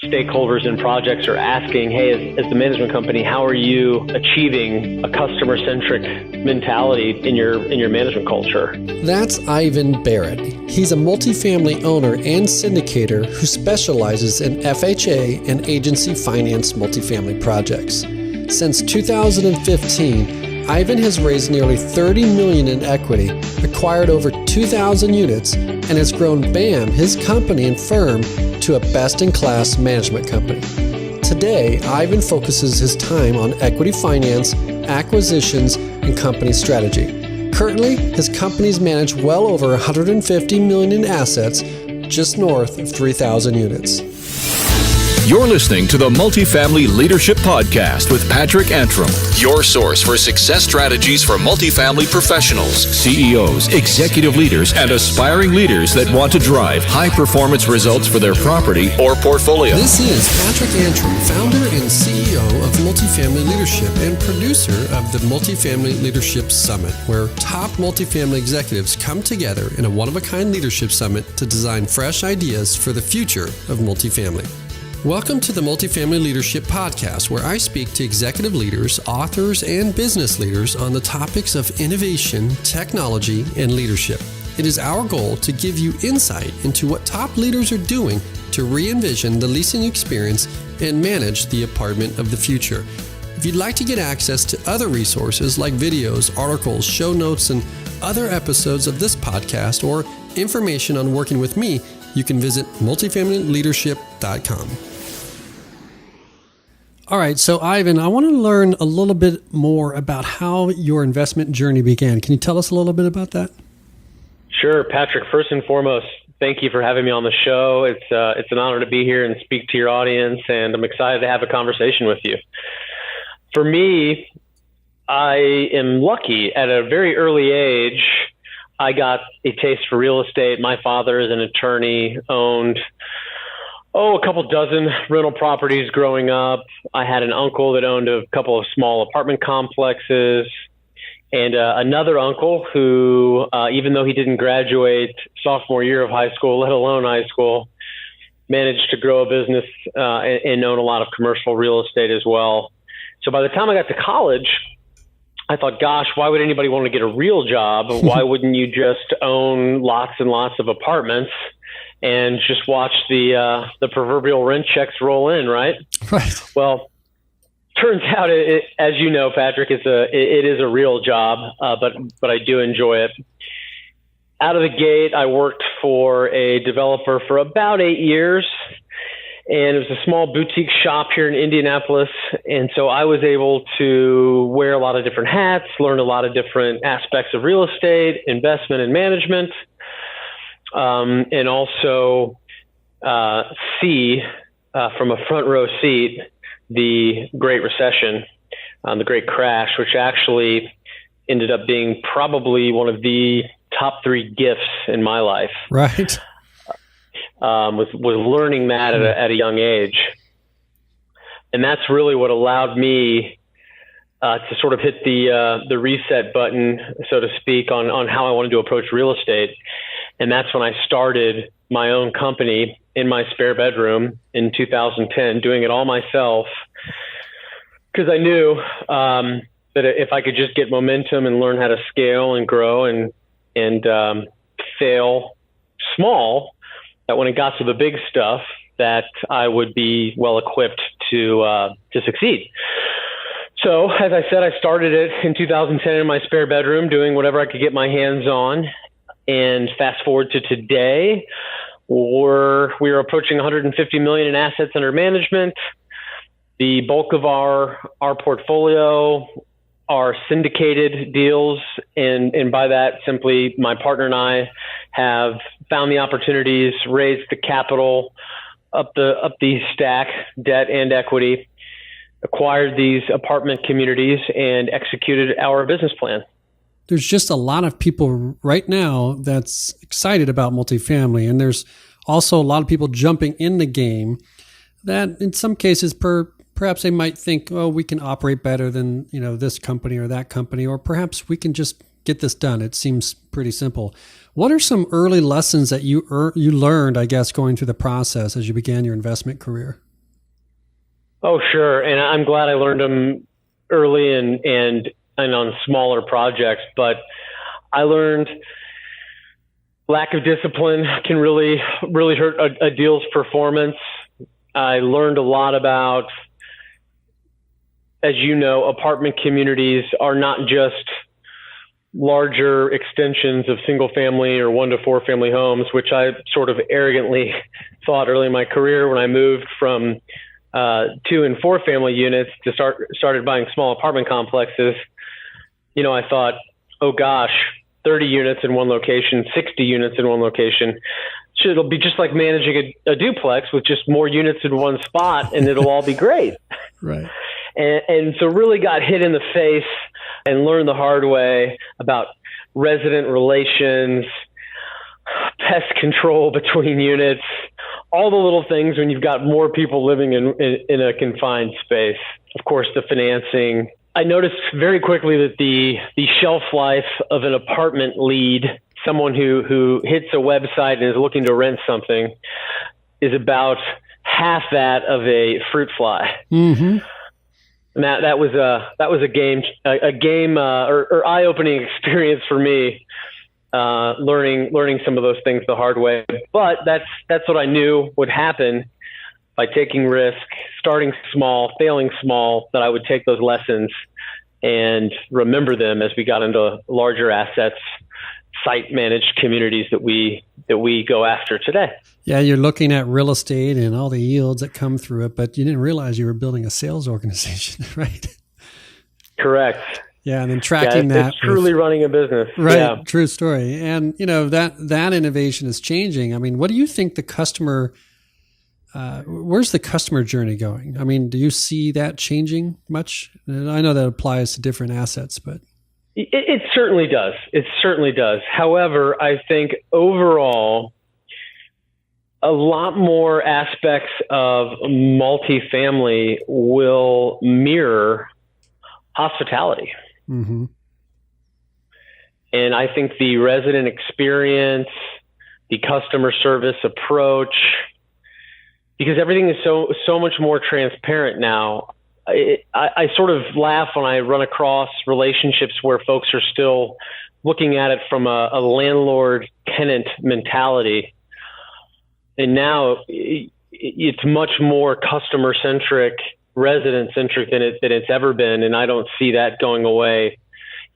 stakeholders and projects are asking, hey, as the management company, how are you achieving a customer-centric mentality in your management culture? That's Ivan Barratt. He's a multifamily owner and syndicator who specializes in FHA and agency finance multifamily projects. Since 2015, Ivan has raised nearly $30 million in equity, acquired over 2,000 units, and has grown BAM, his company and firm, to a best-in-class management company. Today, Ivan focuses his time on equity finance, acquisitions, and company strategy. Currently, his companies manage well over $150 million in assets, just north of 3,000 units. You're listening to the Multifamily Leadership Podcast with Patrick Antrim, your source for success strategies for multifamily professionals, CEOs, executive leaders, and aspiring leaders that want to drive high-performance results for their property or portfolio. This is Patrick Antrim, founder and CEO of Multifamily Leadership and producer of the Multifamily Leadership Summit, where top multifamily executives come together in a one-of-a-kind leadership summit to design fresh ideas for the future of multifamily. Welcome to the Multifamily Leadership Podcast, where I speak to executive leaders, authors, and business leaders on the topics of innovation, technology, and leadership. It is our goal to give you insight into what top leaders are doing to re-envision the leasing experience and manage the apartment of the future. If you'd like to get access to other resources like videos, articles, show notes, and other episodes of this podcast, or information on working with me, you can visit multifamilyleadership.com. All right, so Ivan, I want to learn a little bit more about how your investment journey began. Can you tell us a little bit about that? Sure, Patrick. First and foremost, thank you for having me on the show. It's an honor to be here and speak to your audience, and I'm excited to have a conversation with you. For me, I am lucky. At a very early age, I got a taste for real estate. My father is an attorney, owned a couple dozen rental properties growing up. I had an uncle that owned a couple of small apartment complexes, and another uncle who, even though he didn't graduate sophomore year of high school, let alone high school, managed to grow a business and own a lot of commercial real estate as well. So by the time I got to college, I thought, gosh, why would anybody want to get a real job? Why wouldn't you just own lots and lots of apartments and just watch the proverbial rent checks roll in, right? Right. Well, turns out, as you know, Patrick, it is a real job, but I do enjoy it. Out of the gate, I worked for a developer for about 8 years. And it was a small boutique shop here in Indianapolis. And so I was able to wear a lot of different hats, learn a lot of different aspects of real estate, investment and management, and also see from a front row seat the Great Recession, the Great Crash, which actually ended up being probably one of the top 3 gifts in my life. Right. Was learning that at a young age. And that's really what allowed me to sort of hit the reset button, so to speak, on how I wanted to approach real estate. And that's when I started my own company in my spare bedroom in 2010, doing it all myself, because I knew that if I could just get momentum and learn how to scale and grow and fail small, that when it got to the big stuff, that I would be well equipped to succeed. So, as I said, I started it in 2010 in my spare bedroom, doing whatever I could get my hands on. And fast forward to today, we are approaching 150 million in assets under management. The bulk of our portfolio are syndicated deals, and by that, simply my partner and I have found the opportunities, raised the capital up the stack, debt and equity, acquired these apartment communities, and executed our business plan. There's just a lot of people right now that's excited about multifamily, and there's also a lot of people jumping in the game that in some cases perhaps they might think, oh, we can operate better than, this company or that company, or perhaps we can just get this done. It seems pretty simple. What are some early lessons that you learned, I guess, going through the process as you began your investment career? Oh, sure. And I'm glad I learned them early and on smaller projects. But I learned lack of discipline can really hurt a deal's performance. I learned a lot about, as you know, apartment communities are not just larger extensions of single family or 1 to 4 family homes, which I sort of arrogantly thought early in my career when I moved from 2 and 4 family units to started buying small apartment complexes. I thought, oh gosh, 30 units in one location, 60 units in one location. It'll be just like managing a duplex with just more units in one spot, and it'll all be great. Right. And so really got hit in the face and learned the hard way about resident relations, pest control between units, all the little things when you've got more people living in a confined space. Of course, the financing. I noticed very quickly that the shelf life of an apartment lead, someone who hits a website and is looking to rent something, is about half that of a fruit fly. Mm-hmm. And that was a game or eye-opening experience for me, learning some of those things the hard way. But that's what I knew would happen by taking risk, starting small, failing small, that I would take those lessons and remember them as we got into larger assets, site managed communities that we go after today. Yeah, you're looking at real estate and all the yields that come through it, but you didn't realize you were building a sales organization, right? Correct. Yeah, and then tracking that. It's truly running a business. Right, yeah. True story. And that innovation is changing. I mean, what do you think the customer? Where's the customer journey going? I mean, do you see that changing much? And I know that applies to different assets, but it certainly does. It certainly does. However, I think overall, a lot more aspects of multifamily will mirror hospitality. Mm-hmm. And I think the resident experience, the customer service approach, because everything is so much more transparent now. I sort of laugh when I run across relationships where folks are still looking at it from a landlord-tenant mentality. And now it's much more customer-centric, resident-centric than it's ever been, and I don't see that going away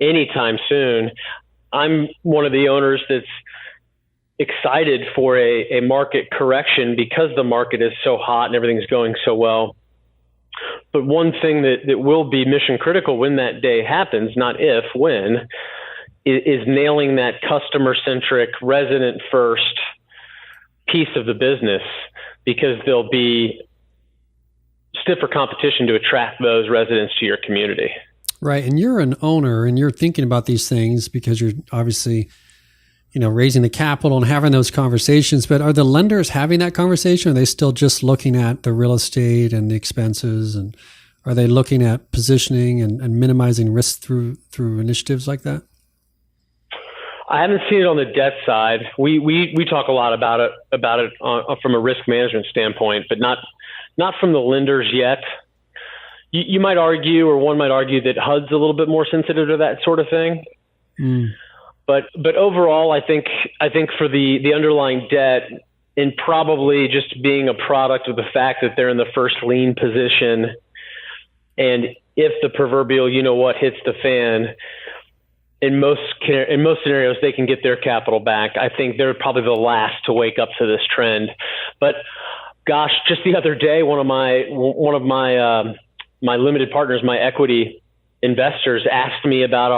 anytime soon. I'm one of the owners that's excited for a market correction because the market is so hot and everything's going so well. But one thing that will be mission critical when that day happens, not if, when, is nailing that customer-centric, resident-first piece of the business, because there'll be stiffer competition to attract those residents to your community. Right. And you're an owner and you're thinking about these things because you're obviously, raising the capital and having those conversations. But are the lenders having that conversation? Are they still just looking at the real estate and the expenses? And are they looking at positioning and minimizing risk through initiatives like that? I haven't seen it on the debt side. We talk a lot about it from a risk management standpoint, but not from the lenders yet. You might argue, or one might argue, that HUD's a little bit more sensitive to that sort of thing. Mm. But overall, I think for the underlying debt, and probably just being a product of the fact that they're in the first lien position, and if the proverbial hits the fan, in most scenarios they can get their capital back. I think they're probably the last to wake up to this trend. But gosh, just the other day, one of my limited partners, my equity investors, asked me about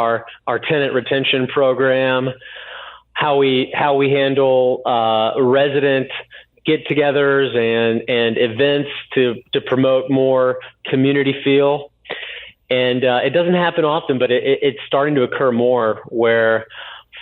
our tenant retention program, how we handle resident get-togethers and events to promote more community feel. And it doesn't happen often, but it's starting to occur more, where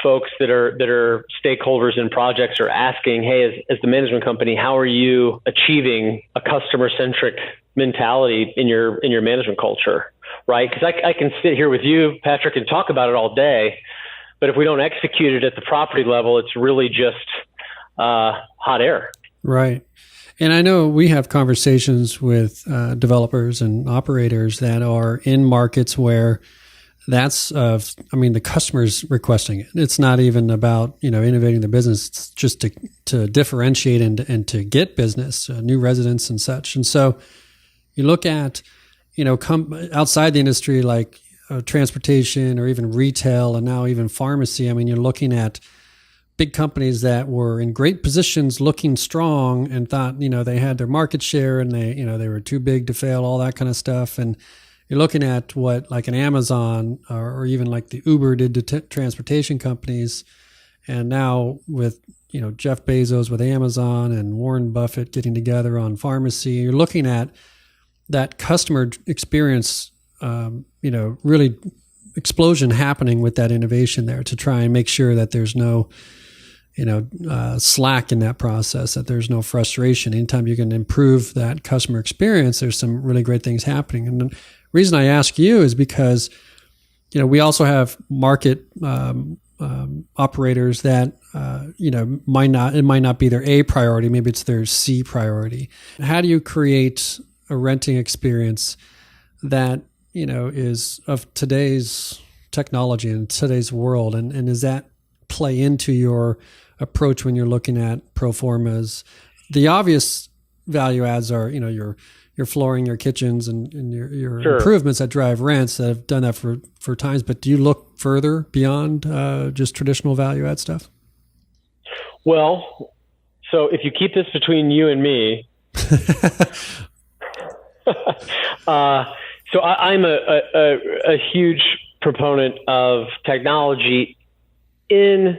folks that are stakeholders in projects are asking, hey, as the management company, how are you achieving a customer-centric mentality in your management culture, right? Because I can sit here with you, Patrick, and talk about it all day, but if we don't execute it at the property level, it's really just hot air. Right. And I know we have conversations with developers and operators that are in markets where the customer's requesting it. It's not even about, innovating the business. It's just to differentiate and to get business, new residents and such. And so you look at, outside the industry, like transportation or even retail and now even pharmacy. I mean, you're looking at big companies that were in great positions, looking strong, and thought, they had their market share and they were too big to fail, all that kind of stuff. And you're looking at what like an Amazon or even like the Uber did to transportation companies. And now with, Jeff Bezos with Amazon and Warren Buffett getting together on pharmacy, you're looking at that customer experience, really explosion happening with that innovation there to try and make sure that there's no, slack in that process, that there's no frustration. Anytime you can improve that customer experience, there's some really great things happening. And the reason I ask you is because, we also have market operators that, it might not be their A priority. Maybe it's their C priority. How do you create a renting experience that, is of today's technology and today's world? And does that play into your approach when you're looking at pro formas? The obvious value adds are, your flooring, your kitchens, and your Sure. improvements that drive rents that have done that for times. But do you look further beyond just traditional value add stuff? Well, so if you keep this between you and me, so I'm a huge proponent of technology in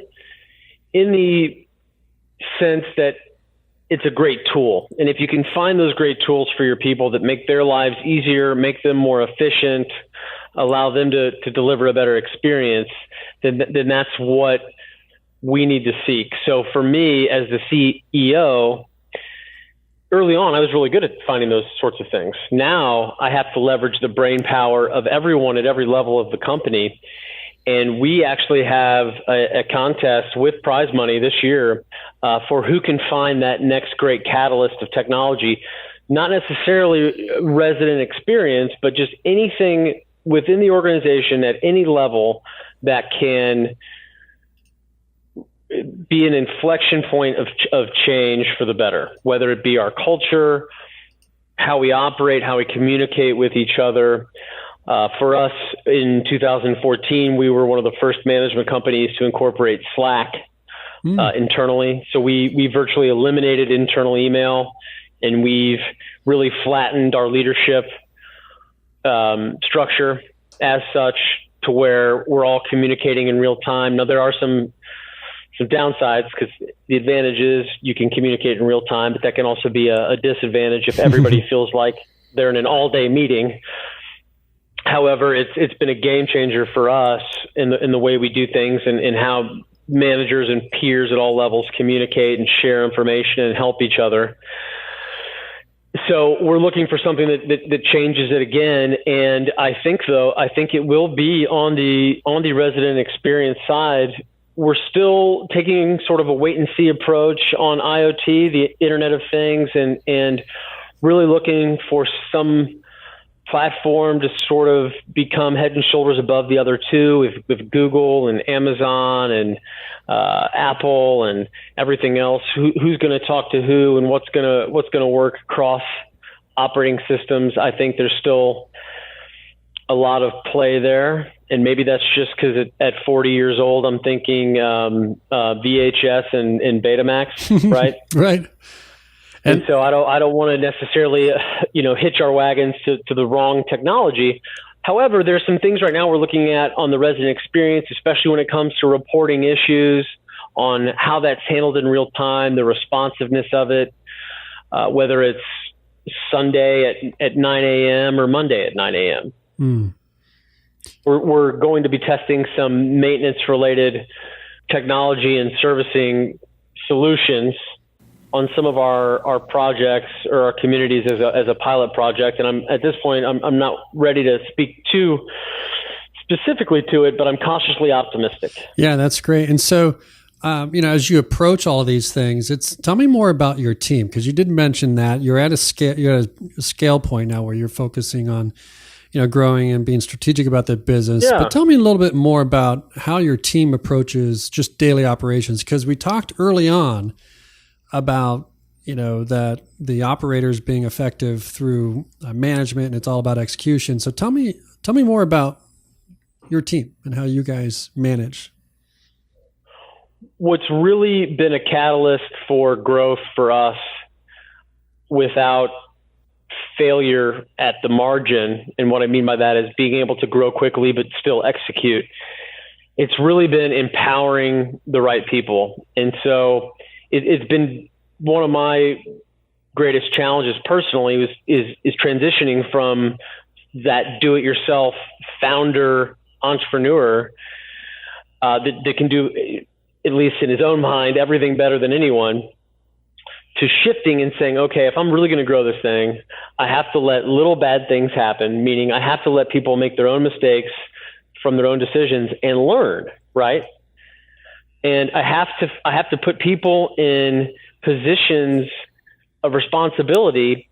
the sense that it's a great tool. And if you can find those great tools for your people that make their lives easier, make them more efficient, allow them to deliver a better experience, then that's what we need to seek. So for me as the CEO, early on, I was really good at finding those sorts of things. Now I have to leverage the brain power of everyone at every level of the company. And we actually have a contest with prize money this year for who can find that next great catalyst of technology, not necessarily resident experience, but just anything within the organization at any level that can be an inflection point of change for the better, whether it be our culture, how we operate, how we communicate with each other. For us in 2014, we were one of the first management companies to incorporate Slack internally. So we virtually eliminated internal email, and we've really flattened our leadership structure as such to where we're all communicating in real time. Now, there are some downsides because the advantage is you can communicate in real time, but that can also be a disadvantage if everybody feels like they're in an all-day meeting. However, it's been a game changer for us in the way we do things and how managers and peers at all levels communicate and share information and help each other. So we're looking for something that changes it again. And I think it will be on the resident experience side. We're still taking sort of a wait and see approach on IoT, the Internet of Things, and really looking for some platform to sort of become head and shoulders above the other two with Google and Amazon and Apple and everything else. Who's going to talk to who and what's going to work across operating systems? I think there's still a lot of play there, and maybe that's just because at 40 years old, I'm thinking VHS and Betamax, right? Right. And so I don't want to necessarily, hitch our wagons to the wrong technology. However, there's some things right now we're looking at on the resident experience, especially when it comes to reporting issues, on how that's handled in real time, the responsiveness of it, whether it's Sunday at 9 a.m. or Monday at 9 a.m. Mm. We're going to be testing some maintenance-related technology and servicing solutions on some of our projects or our communities as a pilot project. And at this point, I'm not ready to speak too specifically to it, but I'm cautiously optimistic. Yeah, that's great. And so as you approach all of these things, tell me more about your team, because you did mention that you're at a scale point now where you're focusing on, growing and being strategic about the business. Yeah. But tell me a little bit more about how your team approaches just daily operations, because we talked early on about, that the operators being effective through management, and it's all about execution. So tell me more about your team and how you guys manage. What's really been a catalyst for growth for us without failure at the margin, and what I mean by that is being able to grow quickly but still execute, it's really been empowering the right people. And so it's been one of my greatest challenges personally is transitioning from that do-it-yourself founder entrepreneur that can do, at least in his own mind, everything better than anyone, to shifting and saying, okay, if I'm really going to grow this thing, I have to let little bad things happen, meaning I have to let people make their own mistakes from their own decisions and learn, right? And I have to put people in positions of responsibility,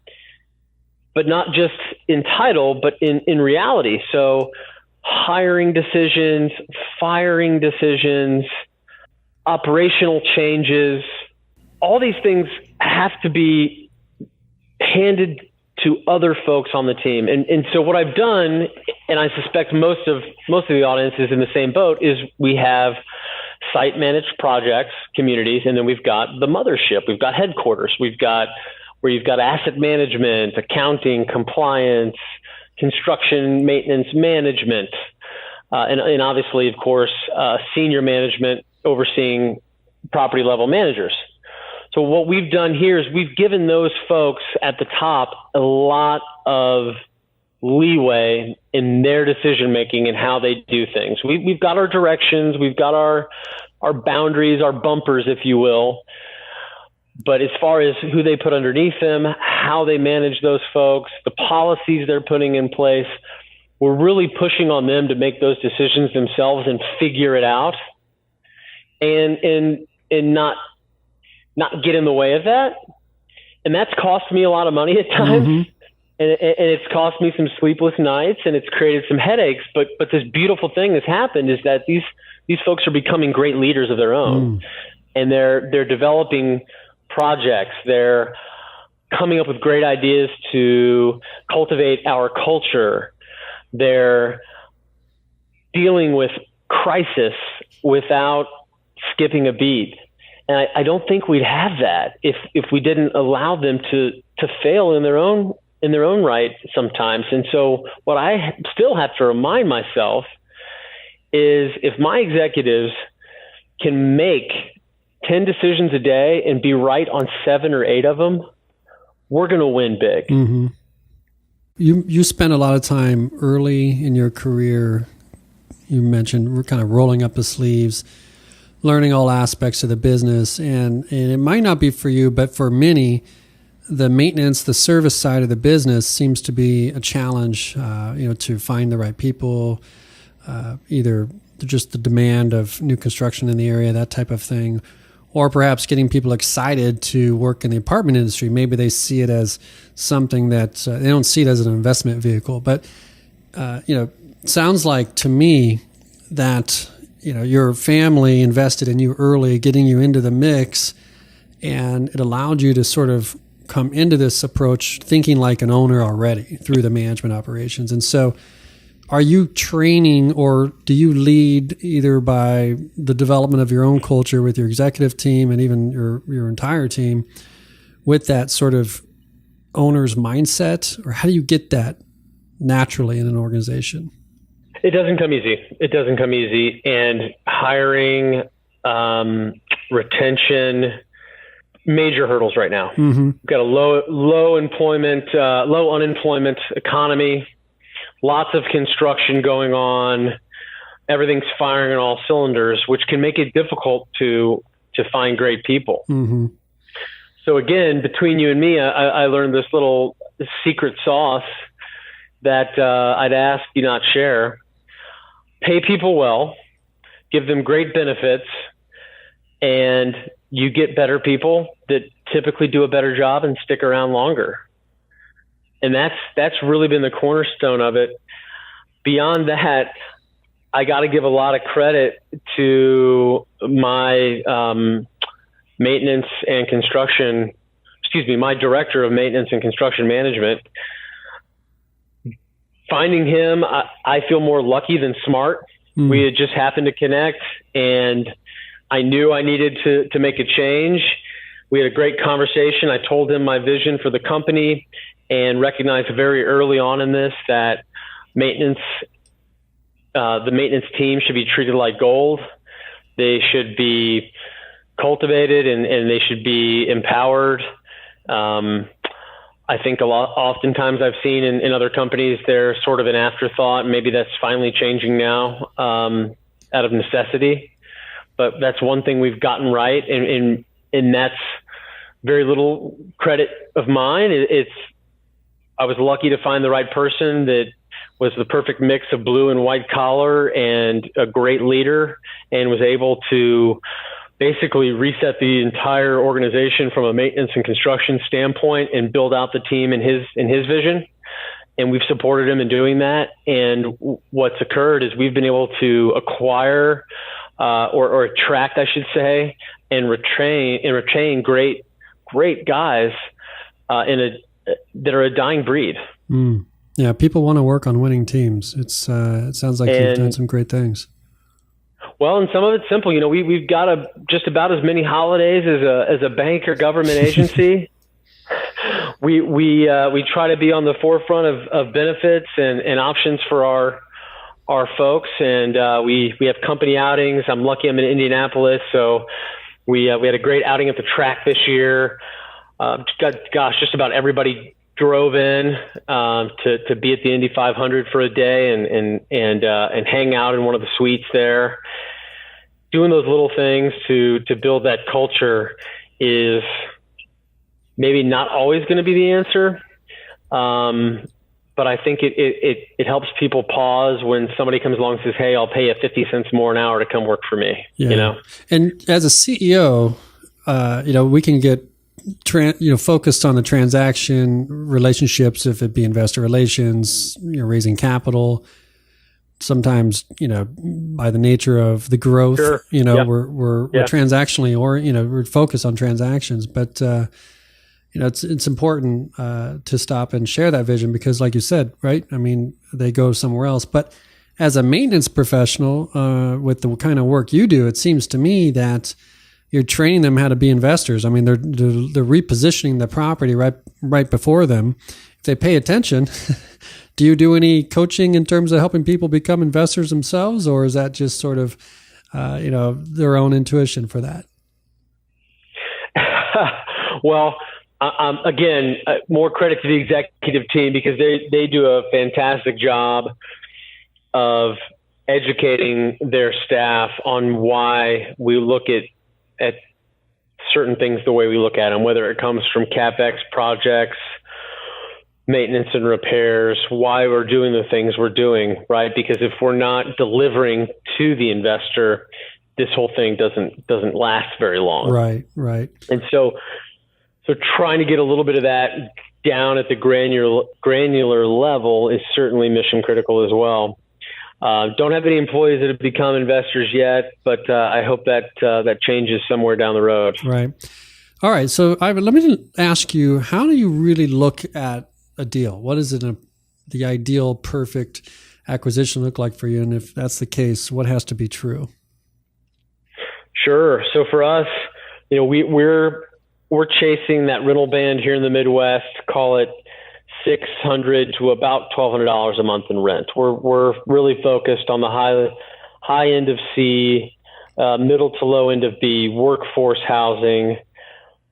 but not just in title, but in reality. So hiring decisions, firing decisions, operational changes, all these things have to be handed to other folks on the team. And so what I've done, and I suspect most of the audience is in the same boat, is we have site managed projects, communities, and then we've got the mothership, we've got headquarters, we've got where you've got asset management, accounting, compliance, construction, maintenance, management, and obviously, of course, senior management overseeing property level managers. So what we've done here is we've given those folks at the top a lot of leeway in their decision making and how they do things. We've got our directions, we've got our boundaries, our bumpers, if you will. But as far as who they put underneath them, how they manage those folks, the policies they're putting in place, we're really pushing on them to make those decisions themselves and figure it out, and not get in the way of that. And that's cost me a lot of money at times. Mm-hmm. And it's cost me some sleepless nights, and it's created some headaches. But this beautiful thing that's happened is that these folks are becoming great leaders of their own, and they're developing projects. They're coming up with great ideas to cultivate our culture. They're dealing with crisis without skipping a beat. And I don't think we'd have that if we didn't allow them to fail in their own right sometimes. And so what I still have to remind myself is, if my executives can make 10 decisions a day and be right on 7 or 8 of them, we're going to win big. Mm-hmm. You spent a lot of time early in your career, you mentioned, we're kind of rolling up the sleeves, learning all aspects of the business. And it might not be for you, but for many, the maintenance, the service side of the business seems to be a challenge, to find the right people, either just the demand of new construction in the area, that type of thing, or perhaps getting people excited to work in the apartment industry. Maybe they see it as something that they don't see it as an investment vehicle. But, sounds like to me that, your family invested in you early, getting you into the mix, and it allowed you to sort of come into this approach thinking like an owner already through the management operations. And so are you training, or do you lead either by the development of your own culture with your executive team and even your entire team with that sort of owner's mindset? Or how do you get that naturally in an organization? It doesn't come easy. And hiring, retention, major hurdles right now. Mm-hmm. We've got a low unemployment economy, lots of construction going on. Everything's firing on all cylinders, which can make it difficult to find great people. Mm-hmm. So again, between you and me, I learned this little secret sauce that I'd ask you not share. Pay people well, give them great benefits, and you get better people that typically do a better job and stick around longer. And that's really been the cornerstone of it. Beyond that, I got to give a lot of credit to my my director of maintenance and construction management. Finding him, I feel more lucky than smart. We had just happened to connect, and I knew I needed to make a change. We had a great conversation. I told him my vision for the company and recognized very early on in this that the maintenance team should be treated like gold. They should be cultivated and they should be empowered. I think oftentimes I've seen in other companies, they're sort of an afterthought. Maybe that's finally changing now out of necessity. But that's one thing we've gotten right, and that's very little credit of mine. I was lucky to find the right person that was the perfect mix of blue and white collar and a great leader, and was able to basically reset the entire organization from a maintenance and construction standpoint and build out the team in his vision. And we've supported him in doing that. And what's occurred is we've been able to acquire or attract, I should say, and retain great guys that are a dying breed. Yeah, people want to work on winning teams. It sounds like you've done some great things. Well, and some of it's simple. We've got just about as many holidays as a bank or government agency. We try to be on the forefront of benefits and options for our folks, and we have company outings. I'm lucky I'm in Indianapolis, so we had a great outing at the track this year. Just about everybody drove in to be at the Indy 500 for a day and hang out in one of the suites there. Doing those little things to build that culture is maybe not always going to be the answer, but I think it helps people pause when somebody comes along and says, "Hey, I'll pay you 50 cents more an hour to come work for me." Yeah. And as a CEO, we can get focused on the transaction relationships, if it be investor relations, raising capital. Sometimes, by the nature of the growth, sure. we're transactionally, or, we're focused on transactions, but, it's important, to stop and share that vision because, like you said, right? I mean, they go somewhere else, but as a maintenance professional, with the kind of work you do, it seems to me that you're training them how to be investors. I mean, they're repositioning the property right before them. If they pay attention, do you do any coaching in terms of helping people become investors themselves, or is that just sort of, their own intuition for that? Well, again, more credit to the executive team because they do a fantastic job of educating their staff on why we look at certain things the way we look at them, whether it comes from CapEx projects, maintenance and repairs, why we're doing the things we're doing, right? Because if we're not delivering to the investor, this whole thing doesn't last very long. Right. And so trying to get a little bit of that down at the granular level is certainly mission critical as well. Don't have any employees that have become investors yet, but I hope that changes somewhere down the road. Right. All right. So, Ivan, let me ask you, how do you really look at a deal? What is the ideal, perfect acquisition look like for you? And if that's the case, what has to be true? Sure. So for us, we're chasing that rental band here in the Midwest, call it $600 to about $1,200 a month in rent. We're really focused on the high end of C, middle to low end of B, workforce housing.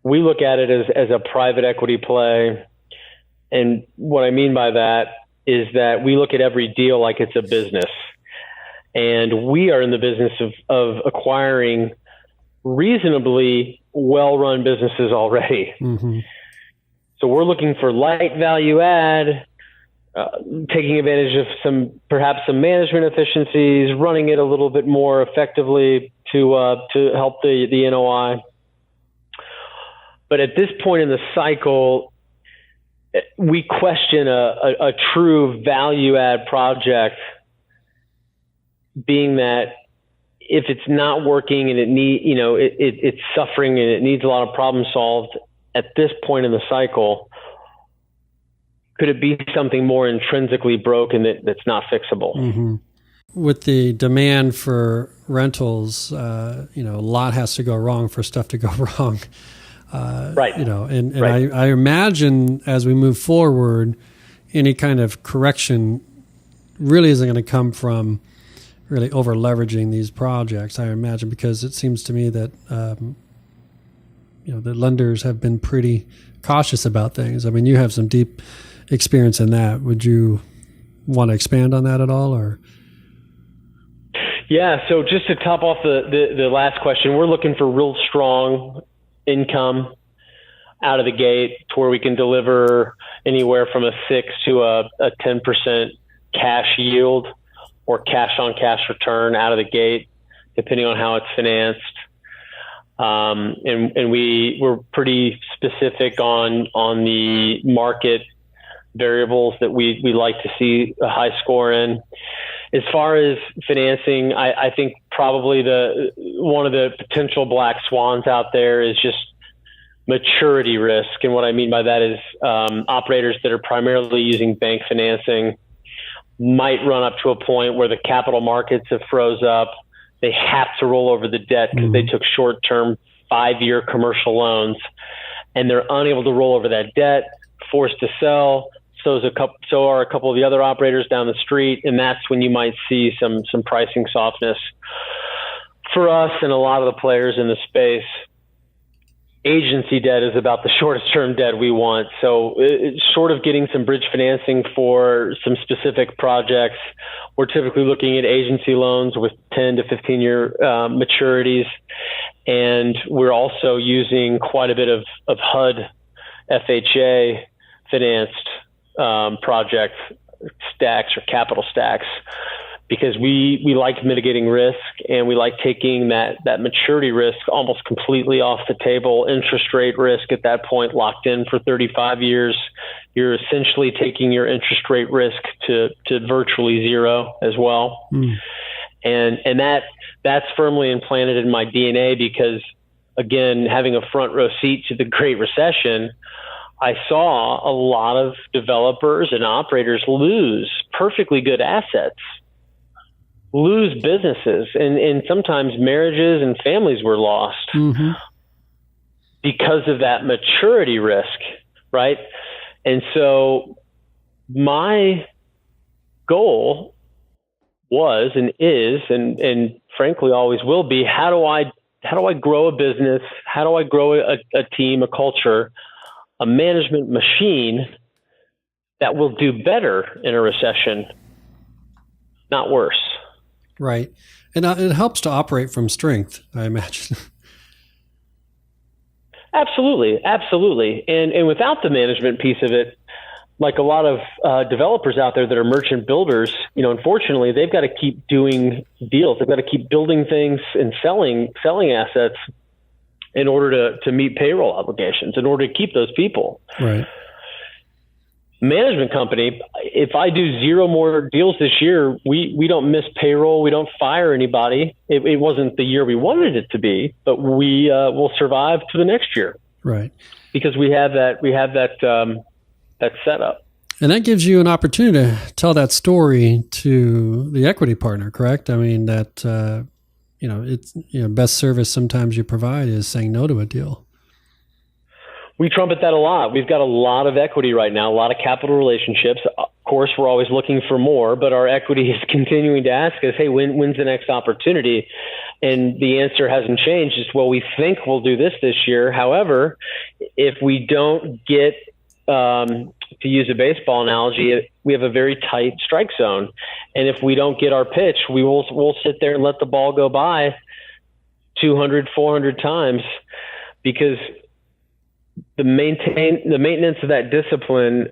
We look at it as a private equity play. And what I mean by that is that we look at every deal like it's a business. And we are in the business of acquiring reasonably well-run businesses already. Mm-hmm. So we're looking for light value add, taking advantage of perhaps some management efficiencies, running it a little bit more effectively, to help the NOI. But at this point in the cycle, we question a true value add project, being that if it's not working and it's suffering and it needs a lot of problem solved at this point in the cycle, could it be something more intrinsically broken that's not fixable? Mm-hmm. With the demand for rentals, a lot has to go wrong for stuff to go wrong. Right. And right. I imagine as we move forward, any kind of correction really isn't going to come from really over leveraging these projects, I imagine, because it seems to me that, the lenders have been pretty cautious about things. I mean, you have some deep experience in that. Would you want to expand on that at all, or? Yeah. So just to top off the last question, we're looking for real strong income out of the gate to where we can deliver anywhere from a 6 to a 10% cash yield or cash on cash return out of the gate, depending on how it's financed. And we're pretty specific on the market variables that we like to see a high score in. As far as financing, I think probably one of the potential black swans out there is just maturity risk. And what I mean by that is operators that are primarily using bank financing might run up to a point where the capital markets have froze up. They have to roll over the debt because they took short-term 5-year commercial loans, and they're unable to roll over that debt, forced to sell. So are a couple of the other operators down the street, and that's when you might see some pricing softness. For us and a lot of the players in the space, agency debt is about the shortest term debt we want. So it's sort of getting some bridge financing for some specific projects. We're typically looking at agency loans with 10 to 15 year maturities. And we're also using quite a bit of HUD FHA financed project stacks or capital stacks, because we like mitigating risk, and we like taking that maturity risk almost completely off the table. Interest rate risk at that point locked in for 35 years. You're essentially taking your interest rate risk to virtually zero as well. And that's firmly implanted in my DNA, because again, having a front row seat to the Great Recession, I saw a lot of developers and operators lose perfectly good assets, lose businesses, and sometimes marriages and families were lost because of that maturity risk, right? And so my goal was and is and frankly always will be, how do I grow a business? How do I grow a team, a culture, a management machine that will do better in a recession, not worse? Right. And it helps to operate from strength, I imagine. Absolutely. And without the management piece of it, like a lot of developers out there that are merchant builders, unfortunately, they've got to keep doing deals. They've got to keep building things and selling assets in order to meet payroll obligations, in order to keep those people. Right. Management company, if I do 0 more deals this year, we don't miss payroll. We don't fire anybody. It wasn't the year we wanted it to be, but we will survive to the next year. Right. Because we have that setup. And that gives you an opportunity to tell that story to the equity partner, correct? I mean, that, it's, best service sometimes you provide is saying no to a deal. We trumpet that a lot. We've got a lot of equity right now, a lot of capital relationships. Of course, we're always looking for more, but our equity is continuing to ask us, hey, when's the next opportunity? And the answer hasn't changed. It's, well, we think we'll do this year. However, if we don't get, to use a baseball analogy, we have a very tight strike zone. And if we don't get our pitch, we'll sit there and let the ball go by 200, 400 times, because the maintenance of that discipline,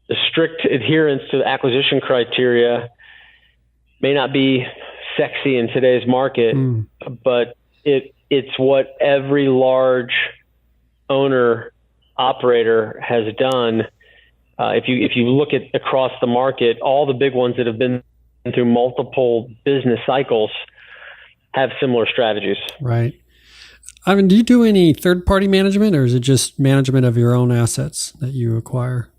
the strict adherence to the acquisition criteria may not be sexy in today's market, but it's what every large owner operator has done. If you look at across the market, all the big ones that have been through multiple business cycles have similar strategies. Right. Ivan, do you do any third-party management, or is it just management of your own assets that you acquire?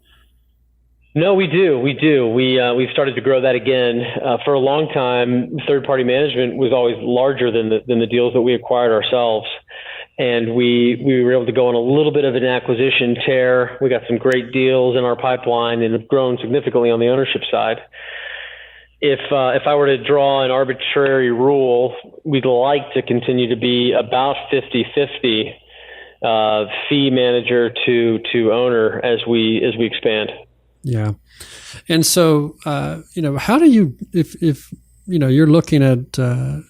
No, we do. We've started to grow that again. For a long time, third-party management was always larger than the deals that we acquired ourselves. And we were able to go on a little bit of an acquisition tear. We got some great deals in our pipeline and have grown significantly on the ownership side. If I were to draw an arbitrary rule, we'd like to continue to be about 50-50 fee manager to owner as we expand. Yeah. And so, how do you, if you're looking at, I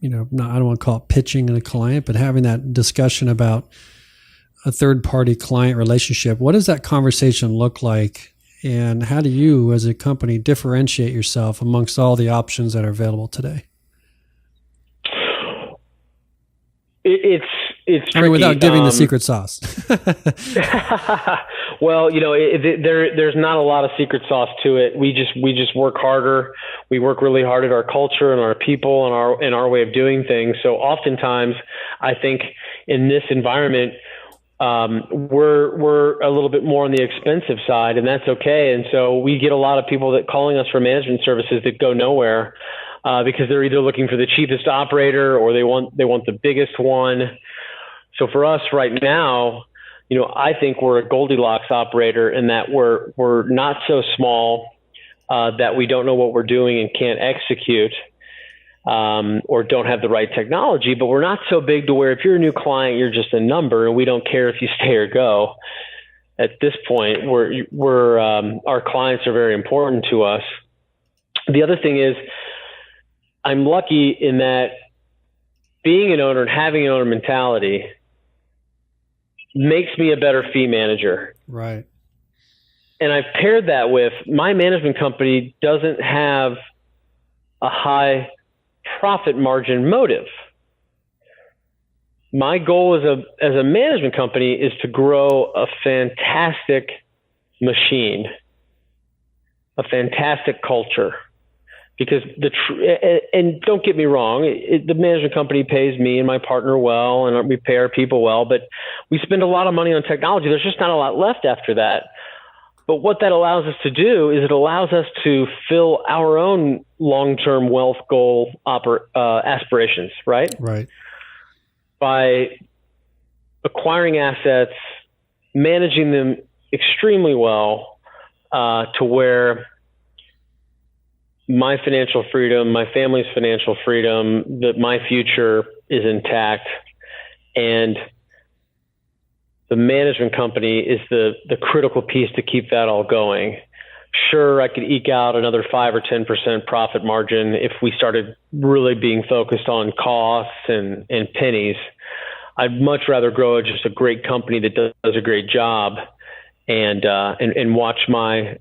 don't want to call it pitching a client, but having that discussion about a third-party client relationship, what does that conversation look like? And how do you, as a company, differentiate yourself amongst all the options that are available today? It's tricky. Without giving the secret sauce. Well, there's not a lot of secret sauce to it. We just work harder. We work really hard at our culture and our people and our way of doing things. So oftentimes, I think in this environment, we're a little bit more on the expensive side, and that's okay. And so we get a lot of people that calling us for management services that go nowhere because they're either looking for the cheapest operator or they want the biggest one. So for us right now, I think we're a Goldilocks operator in that we're not so small that we don't know what we're doing and can't execute. Or don't have the right technology, but we're not so big to where if you're a new client, you're just a number and we don't care if you stay or go. At this point, our clients are very important to us. The other thing is I'm lucky in that being an owner and having an owner mentality makes me a better fee manager. Right. And I've paired that with my management company doesn't have a high profit margin motive. My goal as a management company is to grow a fantastic machine, a fantastic culture. Because and don't get me wrong, the management company pays me and my partner well, and we pay our people well, but we spend a lot of money on technology. There's just not a lot left after that. But what that allows us to do is it allows us to fill our own long-term wealth goal aspirations, right? Right. By acquiring assets, managing them extremely well to where my financial freedom, my family's financial freedom, that my future is intact, and the management company is the critical piece to keep that all going. Sure, I could eke out another 5 or 10% profit margin if we started really being focused on costs and pennies. I'd much rather grow just a great company that does a great job and watch my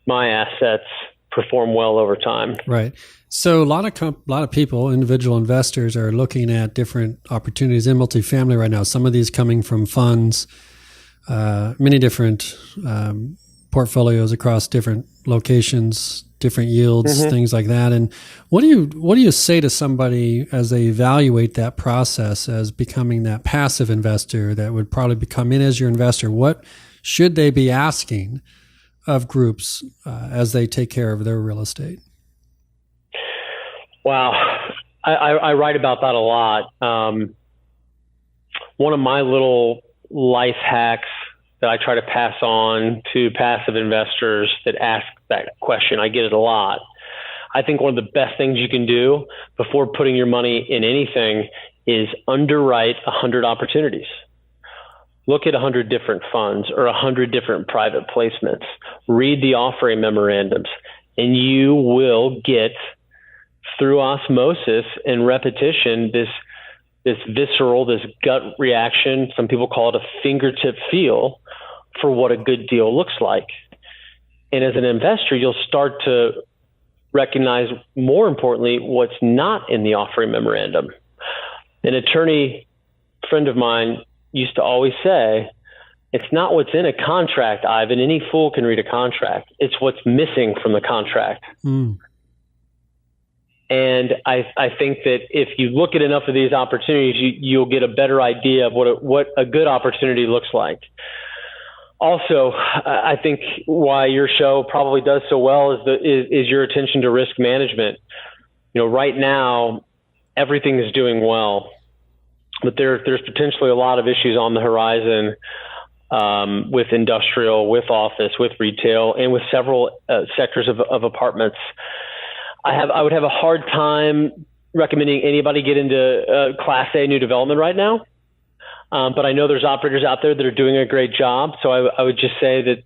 assets perform well over time. Right. So a lot of people, individual investors, are looking at different opportunities in multifamily right now. Some of these coming from funds, many different portfolios across different locations, different yields, things like that. And what do you say to somebody as they evaluate that process as becoming that passive investor that would probably come in as your investor? What should they be asking of groups as they take care of their real estate? Wow. I write about that a lot. One of my little life hacks that I try to pass on to passive investors that ask that question, I get it a lot. I think one of the best things you can do before putting your money in anything is underwrite 100 opportunities. Look at 100 different funds or 100 different private placements. Read the offering memorandums, and you will get, through osmosis and repetition, this visceral, this gut reaction. Some people call it a fingertip feel for what a good deal looks like. And as an investor, you'll start to recognize, more importantly, what's not in the offering memorandum. An attorney friend of mine used to always say, it's not what's in a contract, Ivan. Any fool can read a contract. It's what's missing from the contract. Mm. And I think that if you look at enough of these opportunities, you'll get a better idea of what a good opportunity looks like. Also, I think why your show probably does so well is your attention to risk management. Right now, everything is doing well, but there's potentially a lot of issues on the horizon with industrial, with office, with retail, and with several sectors of apartments. I would have a hard time recommending anybody get into Class A new development right now. But I know there's operators out there that are doing a great job. So I would just say that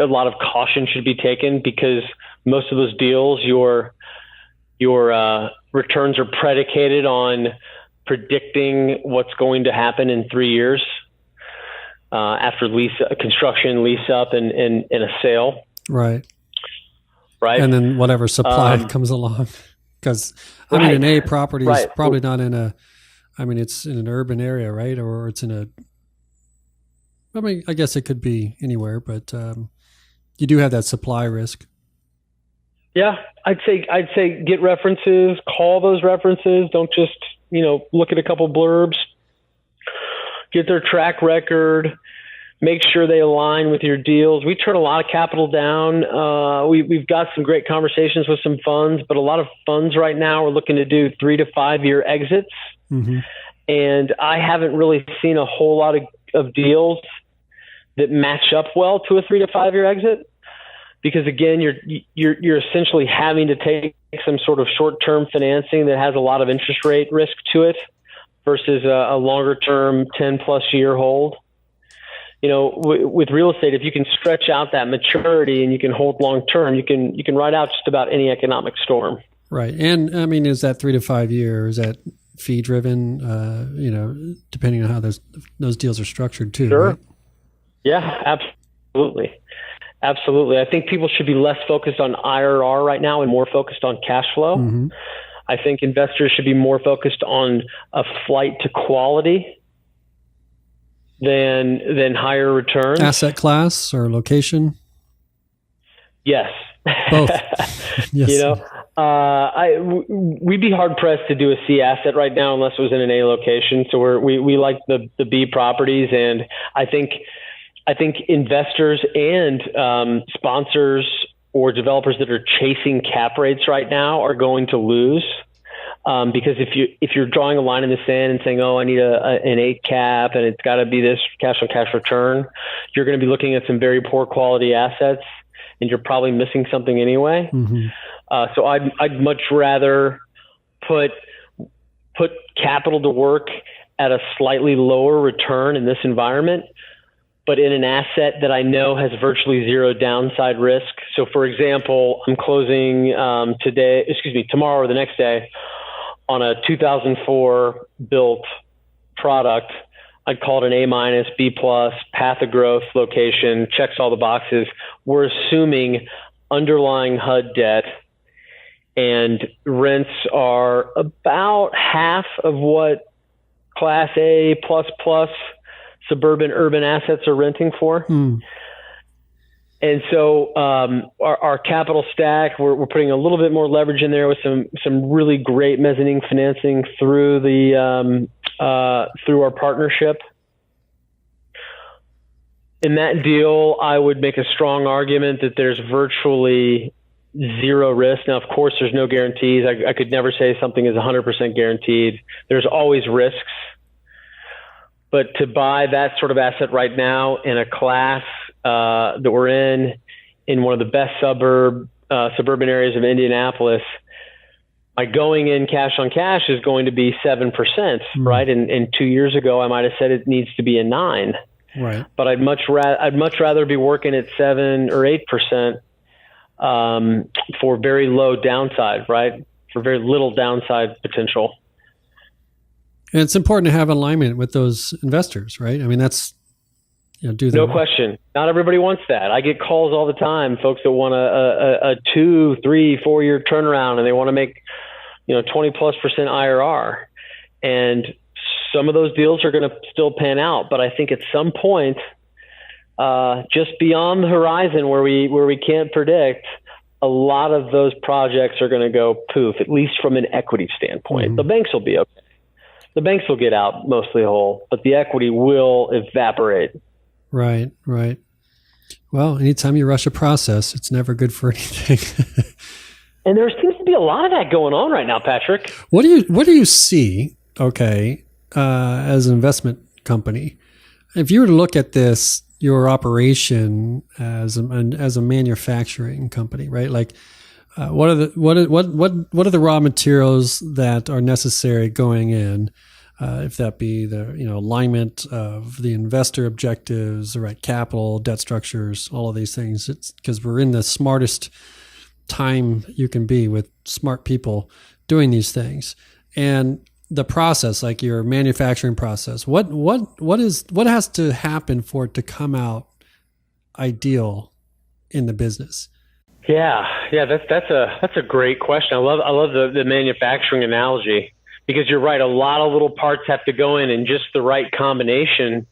a lot of caution should be taken, because most of those deals, your returns are predicated on predicting what's going to happen in 3 years after construction, lease up, and a sale. Right. Right. And then whatever supply comes along. Because, an A property is probably not in it's in an urban area, right? Or it's I guess it could be anywhere, but you do have that supply risk. Yeah, I'd say get references, call those references. Don't just, look at a couple blurbs. Get their track record. Make sure they align with your deals. We turn a lot of capital down. We've got some great conversations with some funds, but a lot of funds right now are looking to do 3 to 5 year exits. Mm-hmm. And I haven't really seen a whole lot of deals that match up well to a 3 to 5 year exit, because again, you're essentially having to take some sort of short-term financing that has a lot of interest rate risk to it versus a longer-term 10-plus year hold. With real estate, if you can stretch out that maturity and you can hold long-term, you can ride out just about any economic storm. Right. And is that 3 to 5 years, is that fee driven, depending on how those deals are structured too? Sure. Right? Yeah, absolutely. Absolutely. I think people should be less focused on IRR right now and more focused on cash flow. Mm-hmm. I think investors should be more focused on a flight to quality than higher returns. Asset class or location? Yes. Both. Yes. We'd be hard pressed to do a C asset right now unless it was in an A location. So we like the B properties, and I think investors and sponsors or developers that are chasing cap rates right now are going to lose. Because if you're drawing a line in the sand and saying, I need an 8 cap and it's got to be this cash on cash return, you're going to be looking at some very poor quality assets, and you're probably missing something anyway. Mm-hmm. So I'd much rather put capital to work at a slightly lower return in this environment, but in an asset that I know has virtually zero downside risk. So for example, I'm closing tomorrow or the next day on a 2004 built product. I'd call it an A-, B+, path of growth location, checks all the boxes. We're assuming underlying HUD debt, and rents are about half of what Class A++ suburban urban assets are renting for. And so our capital stack, we're putting a little bit more leverage in there with some really great mezzanine financing through through our partnership. In that deal, I would make a strong argument that there's virtually zero risk. Now, of course, there's no guarantees. I could never say something is 100% guaranteed. There's always risks. But to buy that sort of asset right now in a class that we're in one of the best suburban areas of Indianapolis, my going in cash on cash is going to be 7%, right? And 2 years ago, I might have said it needs to be a 9%. Right. But I'd much rather be working at 7 or 8% for very low downside, right? For very little downside potential. And it's important to have alignment with those investors, right? I mean, that's do No question. Not everybody wants that. I get calls all the time, folks that want a 2, 3, 4 year turnaround, and they want to make 20+% IRR. And some of those deals are going to still pan out, but I think at some point, just beyond the horizon where we can't predict, a lot of those projects are going to go poof, at least from an equity standpoint. Mm-hmm. The banks will be okay. The banks will get out mostly whole, but the equity will evaporate. Right. Well, anytime you rush a process, it's never good for anything. And there seems to be a lot of that going on right now, Patrick. What do you see? Okay, as an investment company, if you were to look at this, your operation as a manufacturing company, right? Like, what are the raw materials that are necessary going in? If that be the alignment of the investor objectives, the right capital, debt structures, all of these things. It's because we're in the smartest time you can be with smart people doing these things, and the process, like your manufacturing process. What has to happen for it to come out ideal in the business? Yeah, that's a great question. I love the manufacturing analogy. Because you're right, a lot of little parts have to go in just the right combination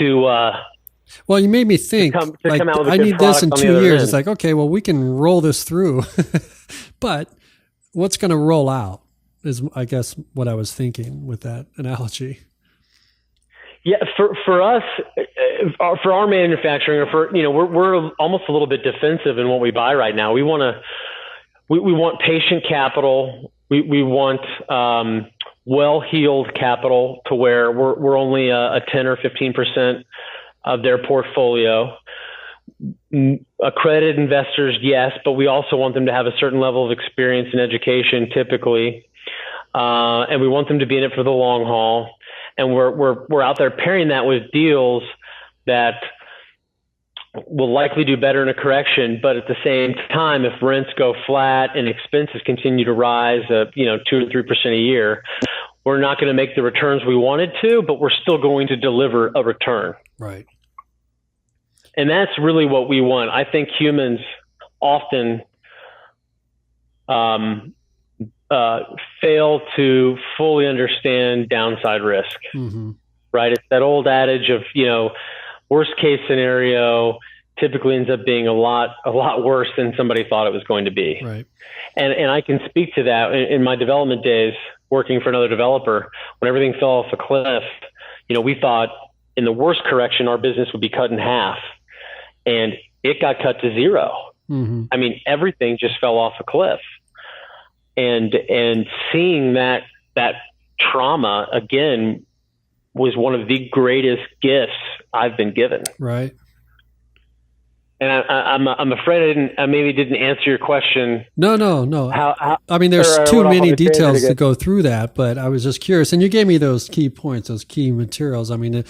to. Well, you made me think. Come out with I need this in 2 years. It's like, okay, well, we can roll this through, but what's going to roll out is, I guess, what I was thinking with that analogy. Yeah, for us, for our manufacturing, or we're almost a little bit defensive in what we buy right now. We want patient capital. We want well-heeled capital to where we're only a 10 or 15% of their portfolio. Accredited investors, yes, but we also want them to have a certain level of experience and education, typically, and we want them to be in it for the long haul. And we're out there pairing that with deals that will likely do better in a correction, but at the same time, if rents go flat and expenses continue to rise, 2 or 3% a year, we're not going to make the returns we wanted to, but we're still going to deliver a return. Right. And that's really what we want. I think humans often fail to fully understand downside risk. Mm-hmm. Right? It's that old adage of, worst case scenario typically ends up being a lot worse than somebody thought it was going to be. Right. And I can speak to that in my development days, working for another developer. When everything fell off a cliff, we thought in the worst correction, our business would be cut in half, and it got cut to zero. Mm-hmm. I mean, everything just fell off a cliff, and seeing that trauma again was one of the greatest gifts I've been given. Right. And I'm afraid I maybe didn't answer your question. No. I mean, there's too many details to go through that, but I was just curious. And you gave me those key points, those key materials. I mean,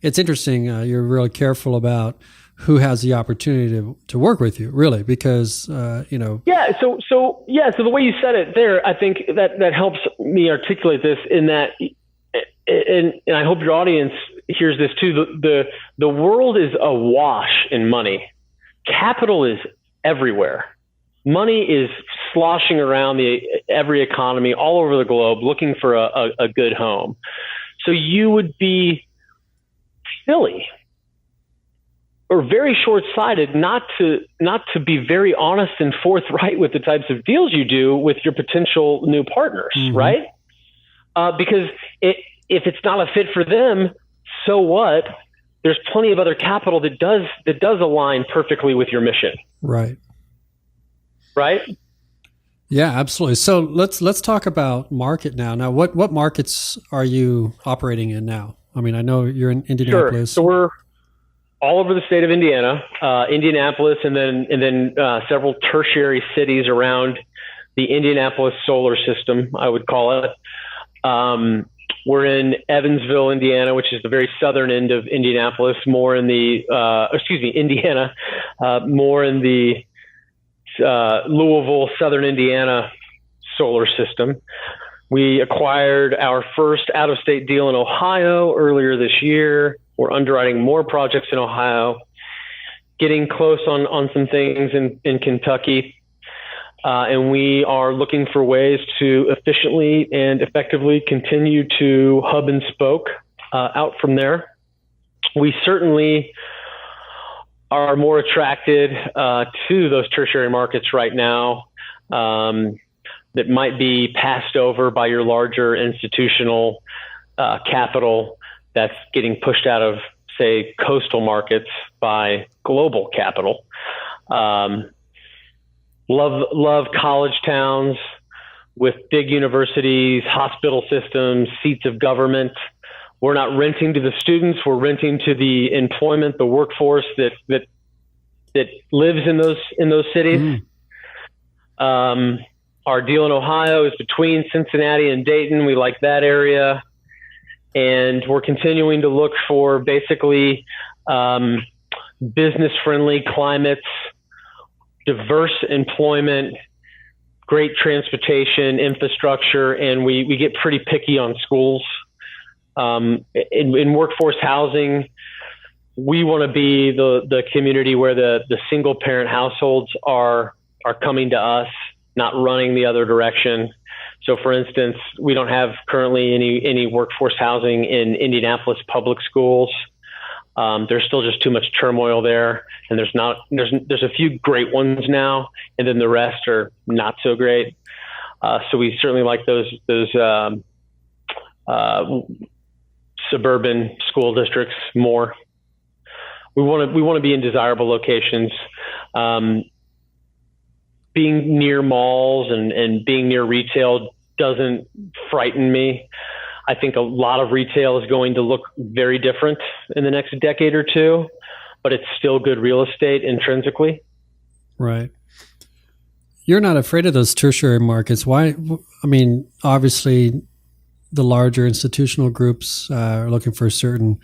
it's interesting. You're really careful about who has the opportunity to work with you, really, because, Yeah. So the way you said it there, I think that helps me articulate this in that, and I hope your audience hears this too. The world is awash in money. Capital is everywhere. Money is sloshing around every economy all over the globe looking for a good home. So you would be silly or very short-sighted not to be very honest and forthright with the types of deals you do with your potential new partners, mm-hmm. right? Because if it's not a fit for them, so what? There's plenty of other capital that does align perfectly with your mission. Right. Right? Yeah, absolutely. So let's talk about market now. Now, what markets are you operating in now? I mean, I know you're in Indianapolis. Sure. So we're all over the state of Indiana, Indianapolis, and then several tertiary cities around the Indianapolis solar system, I would call it. We're in Evansville, Indiana, which is the very southern end of Indianapolis, more in the, Indiana, more in the Louisville, southern Indiana solar system. We acquired our first out-of-state deal in Ohio earlier this year. We're underwriting more projects in Ohio, getting close on some things in Kentucky. And we are looking for ways to efficiently and effectively continue to hub and spoke out from there. We certainly are more attracted to those tertiary markets right now that might be passed over by your larger institutional capital that's getting pushed out of, say, coastal markets by global capital. Love college towns with big universities, hospital systems, seats of government. We're not renting to the students. We're renting to the employment, the workforce that lives in those cities. Our deal in Ohio is between Cincinnati and Dayton. We like that area. And we're continuing to look for basically business-friendly climates, diverse employment, great transportation, infrastructure, and we get pretty picky on schools. In workforce housing, we want to be the community where the single-parent households are coming to us, not running the other direction. So, for instance, we don't have currently any workforce housing in Indianapolis public schools. There's still just too much turmoil there, and there's a few great ones now, and then the rest are not so great. So we certainly like those suburban school districts more. We want to be in desirable locations. Being near malls and being near retail doesn't frighten me. I think a lot of retail is going to look very different in the next decade or two, but it's still good real estate intrinsically. Right. You're not afraid of those tertiary markets. Why? I mean, obviously, the larger institutional groups are looking for a certain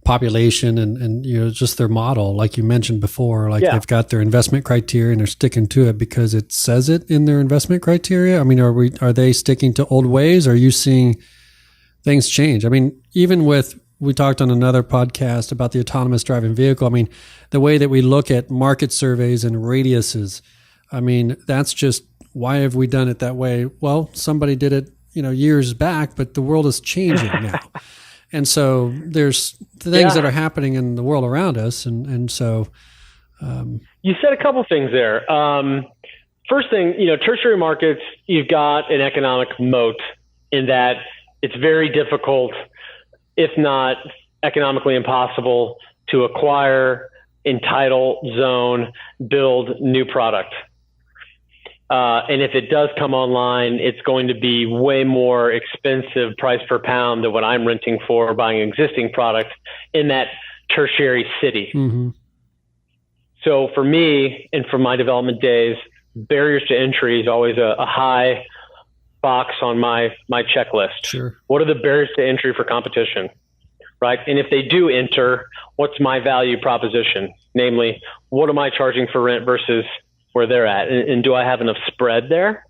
population and just their model, like you mentioned before, they've got their investment criteria and they're sticking to it because it says it in their investment criteria. I mean, are they sticking to old ways? Are you seeing things change? I mean, even we talked on another podcast about the autonomous driving vehicle. I mean, the way that we look at market surveys and radiuses, I mean, that's just, why have we done it that way? Well, somebody did it, years back, but the world is changing now. And so there's things that are happening in the world around us. And so. You said a couple things there. First thing, tertiary markets, you've got an economic moat in that it's very difficult, if not economically impossible, to acquire, entitle, zone, build new product. And if it does come online, it's going to be way more expensive price per pound than what I'm renting for or buying existing product in that tertiary city. Mm-hmm. So for me, and from my development days, barriers to entry is always a high box on my checklist. Sure. What are the barriers to entry for competition, right? And if they do enter, what's my value proposition? Namely, what am I charging for rent versus where they're at? And do I have enough spread there?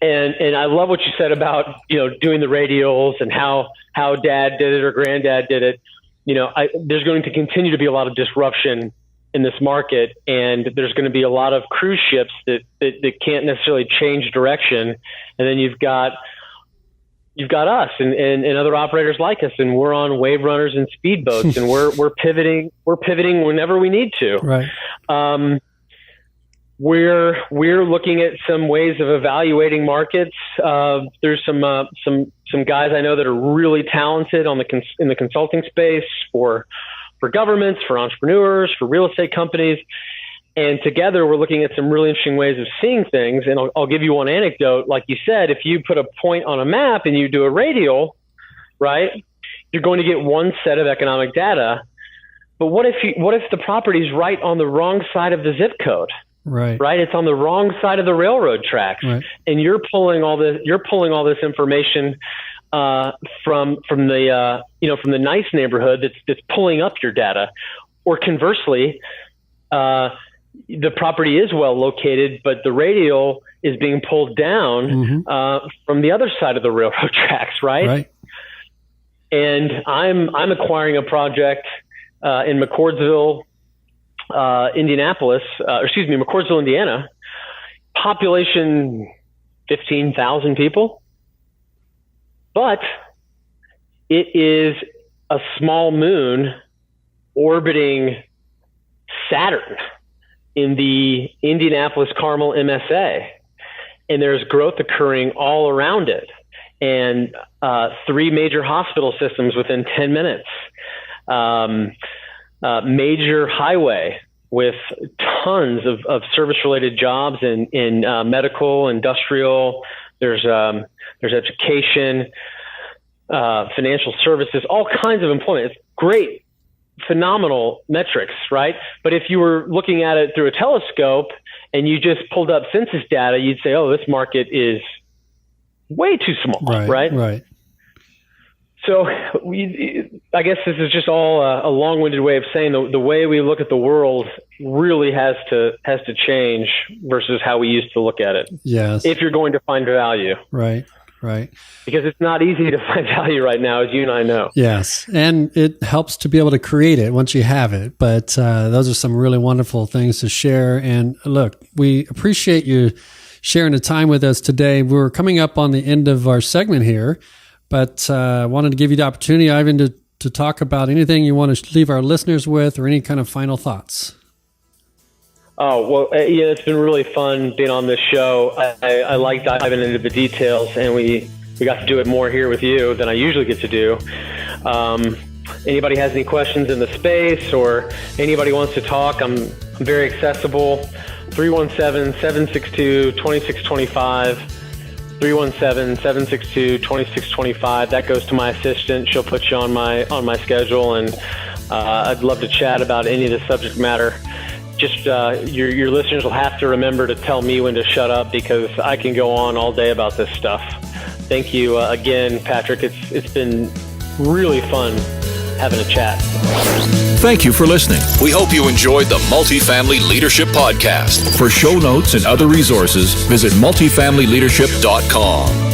And I love what you said about, doing the radials and how dad did it or granddad did it. There's going to continue to be a lot of disruption in this market, and there's going to be a lot of cruise ships that can't necessarily change direction. And then you've got us and other operators like us, and we're on wave runners and speedboats, and we're pivoting whenever we need to. Right. We're looking at some ways of evaluating markets. There's some guys I know that are really talented in the consulting space for governments, for entrepreneurs, for real estate companies. And together we're looking at some really interesting ways of seeing things. And I'll give you one anecdote. Like you said, if you put a point on a map and you do a radial, right, you're going to get one set of economic data. But what if the property's right on the wrong side of the zip code? Right. It's on the wrong side of the railroad tracks, right. And you're pulling all this information from the nice neighborhood that's pulling up your data, or conversely, the property is well located, but the radial is being pulled down from the other side of the railroad tracks, right? And I'm acquiring a project in McCordsville, McCordsville, Indiana. Population 15,000 people, but it is a small moon orbiting Saturn in the Indianapolis-Carmel MSA. And there's growth occurring all around it. And 3 major hospital systems within 10 minutes. Major highway with tons of service-related jobs in medical, industrial. There's education, financial services, all kinds of employment. It's great, phenomenal metrics, right? But if you were looking at it through a telescope and you just pulled up census data, you'd say, oh, this market is way too small, right? Right. So I guess this is just all a long-winded way of saying the way we look at the world really has to change versus how we used to look at it. Yes. If you're going to find value. Right. Because it's not easy to find value right now, as you and I know. Yes. And it helps to be able to create it once you have it. But those are some really wonderful things to share. And look, we appreciate you sharing the time with us today. We're coming up on the end of our segment here, but I wanted to give you the opportunity, Ivan, to talk about anything you want to leave our listeners with or any kind of final thoughts. Oh, well, yeah, it's been really fun being on this show. I like diving into the details, and we got to do it more here with you than I usually get to do. Anybody has any questions in the space or anybody wants to talk, I'm very accessible. 317-762-2625. 317-762-2625. That goes to my assistant. She'll put you on my schedule, and I'd love to chat about any of the subject matter. Just your listeners will have to remember to tell me when to shut up, because I can go on all day about this stuff. Thank you again, Patrick. It's been really fun having a chat. Thank you for listening. We hope you enjoyed the Multifamily Leadership Podcast. For show notes and other resources, visit multifamilyleadership.com.